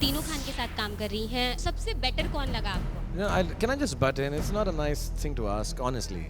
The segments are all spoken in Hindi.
तीनों खान के साथ काम कर रही हैं, सबसे बेटर कौन लगा आपको? Can I just butt in? It's not a nice thing to ask, honestly.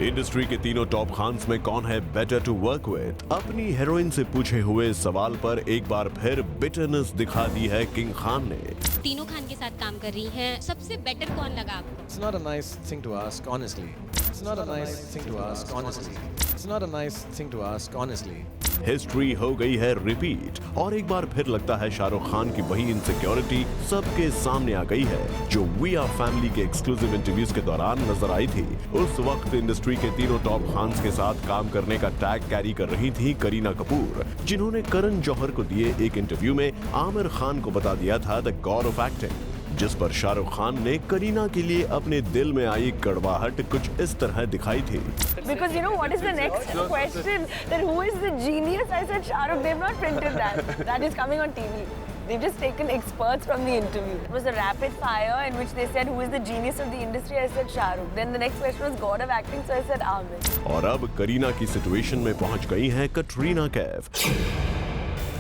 Industry के तीनों टॉप खान्स में कौन है बेटर टू वर्क विद? अपनी हीरोइन से पूछे हुए सवाल पर एक बार फिर बिटरनेस दिखा दी है किंग खान ने। तीनों खान के साथ काम कर रही हैं, सबसे बेटर कौन लगा आपको? It's not a nice thing to ask, honestly. It's not a nice thing to ask, honestly. It's not a nice thing to ask, honestly. History हो गई है रिपीट और एक बार फिर लगता है शाहरुख खान की वही इनसिक्योरिटी सबके सामने आ गई है जो वी आर फैमिली के एक्सक्लूसिव इंटरव्यूज के दौरान नजर आई थी। उस वक्त इंडस्ट्री के तीनों टॉप खान्स के साथ काम करने का टैग कैरी कर रही थी करीना कपूर, जिन्होंने करण जौहर को दिए एक इंटरव्यू में आमिर खान को बता दिया था द गॉड ऑफ एक्टिंग, जिस पर शाहरुख खान ने करीना के लिए अपने दिल में आई कड़वाहट कुछ इस तरह दिखाई थी। Because you know what is the next question? That who is the genius? I said Shah Rukh. They've not printed that. That is coming on TV. They've just taken experts from the interview. It was a rapid fire in which they said who is the genius of the industry? I said Shah Rukh. Then the next question was God of acting, so I said Amir. और अब करीना की सिचुएशन में पहुंच गई हैं कटरीना कैफ,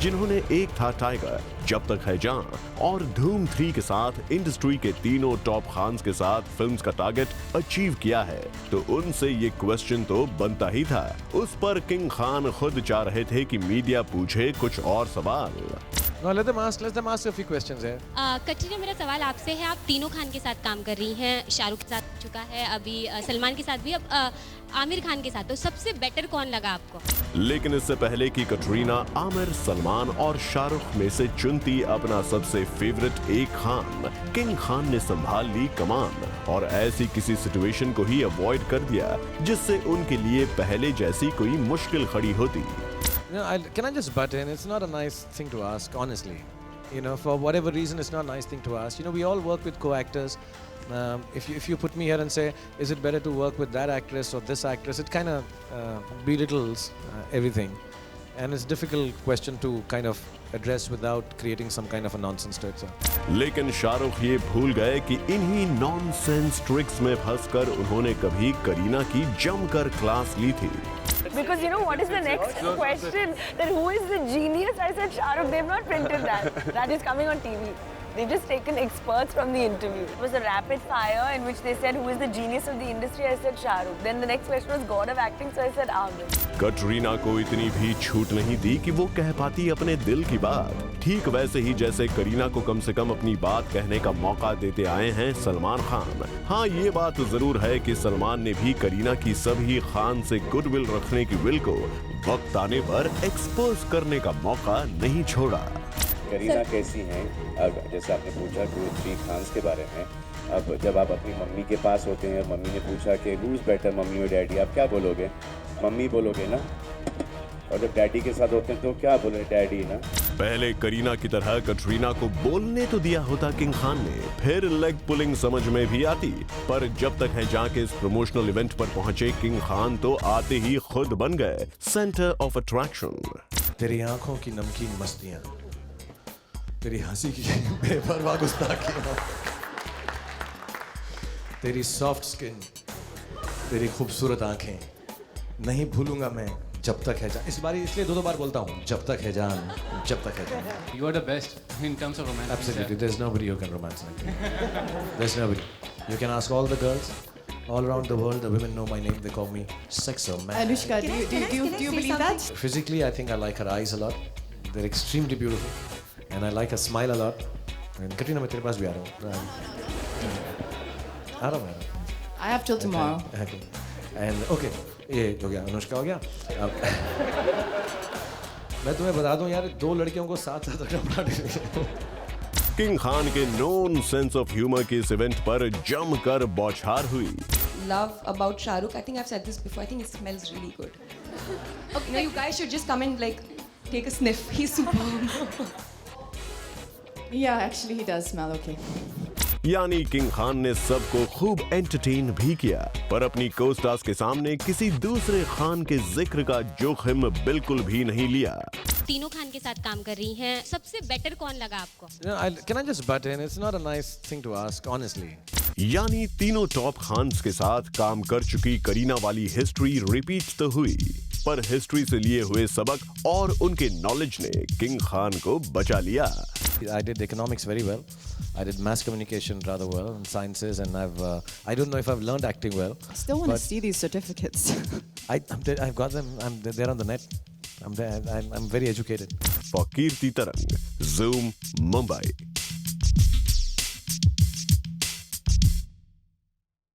जिन्होंने एक था टाइगर, जब तक है जान और धूम 3 के साथ इंडस्ट्री के तीनों टॉप खान्स के साथ फिल्म्स का टारगेट अचीव किया है, तो उनसे ये क्वेश्चन तो बनता ही था। उस पर किंग खान खुद चाह रहे थे कि मीडिया पूछे कुछ और सवाल। No, let them ask a few questions here. Katrina, मेरा सवाल आपसे है, आप तीनों खान के साथ काम कर रही हैं, शाहरुख के साथ हो चुका है, अभी सलमान के साथ भी, अब आमिर खान के साथ, तो सबसे बेटर कौन लगा आपको? लेकिन इससे पहले कि कटरीना आमिर, सलमान और शाहरुख में से चुनती अपना सबसे फेवरेट एक खान, किंग खान ने संभाल ली कमान और ऐसी किसी सिचुएशन को ही अवॉइड कर दिया जिससे उनके लिए पहले जैसी कोई मुश्किल खड़ी होती। Can I just butt in? It's not a nice thing to ask, honestly. You know, for whatever reason, it's not a nice thing to ask. You know, we all work with co-actors. If you put me here and say, is it better to work with that actress or this actress, it kind of belittles everything. And it's a difficult question to kind of address without creating some kind of a nonsense to it. So. लेकिन शाहरुख ये भूल गए कि इन्हीं नॉनसेंस ट्रिक्स में फंसकर उन्होंने कभी करीना की जमकर क्लास ली थी। Because you know what is the next question? That who is the genius? I said Shah Rukh. They've not printed that. That is coming on TV. They've just taken experts from the interview. It was a rapid fire in which they said who is the genius of the industry? I said Shah Rukh. Then the next question was God of acting, so I said Amir. Katrina को इतनी भी छूट नहीं दी कि वो कह पाती अपने दिल की बात, ठीक वैसे ही जैसे करीना को कम से कम अपनी बात कहने का मौका देते आए हैं सलमान खान। हाँ, ये बात जरूर है कि सलमान ने भी करीना की सभी खान से गुडविल रखने की विल को वक्त आने पर एक्सपोज करने का मौका नहीं छोड़ा। करीना कैसी हैं? अब जैसे आपने पूछा 2-3 खान्स के बारे में, अब जब आप अपनी मम्मी के पास होते हैं, मम्मी ने पूछा कि हु इज बेटर, मम्मी और डैडी, आप क्या बोलोगे? मम्मी बोलोगे ना। और जब डैडी के साथ होते हैं तो क्या बोले? डैडी ना। पहले करीना की तरह कटरीना को बोलने तो दिया होता किंग खान ने, फिर लेग पुलिंग समझ में भी आती, पर जब तक है जाके इस प्रमोशनल इवेंट पर पहुंचे किंग खान तो आते ही खुद बन गए सेंटर ऑफ अट्रैक्शन। तेरी आंखों की नमकीन मस्तियां, तेरी हंसी की बेपरवाह गुस्ताखियां, तेरी सॉफ्ट स्किन, तेरी खूबसूरत आंखें, नहीं भूलूंगा मैं जब तक है जान। इस बारी इसलिए 2 बार बोलता हूँ, जब तक है जान, जब तक है जान। You are the best in terms of romance. Absolutely, there's nobody who can romance like me. There's nobody. You can ask all the girls, all around the world. The women know my name. They call me Sexo Man. Anushka, do you believe that? Physically, I think I like her eyes a lot. They're extremely beautiful, and I like her smile a lot. And Katrina, मैं तेरे पास भी आ रहा हूँ। I have till tomorrow. Okay. And okay, ये हो गया, अनुष्का हो गया। अब मैं तुम्हें बता दूं यार, 2 लड़कियों को साथ रखना किंग खान के नोन सेंस ऑफ ह्यूमर के इस इवेंट पर जमकर बौछार हुई। Love about Shah Rukh, I think I've said this before, I think it smells really good. Okay, now you guys should just come and like take a sniff. He's superb. Yeah, actually he does smell okay. यानी किंग खान ने सबको खूब एंटरटेन भी किया, पर अपनी कोस्टार्स के सामने किसी दूसरे खान के जिक्र का जोखिम बिल्कुल भी नहीं लिया। तीनों खान के साथ काम कर रही हैं, सबसे बेटर कौन लगा आपको? Can I just butt in? It's not a nice thing to ask, honestly. यानी तीनों टॉप खान्स के साथ काम कर चुकी करीना वाली हिस्ट्री रिपीट तो हुई, पर हिस्ट्री से लिए हुए सबक और उनके नॉलेज ने किंग खान को बचा लिया। I did economics very well. I did mass communication rather well, and sciences, and I don't know if I've learned acting well. Still want to but see these certificates. I've got them. They're on the net. I'm very educated. For Kirti Tarang, Zoom, Mumbai.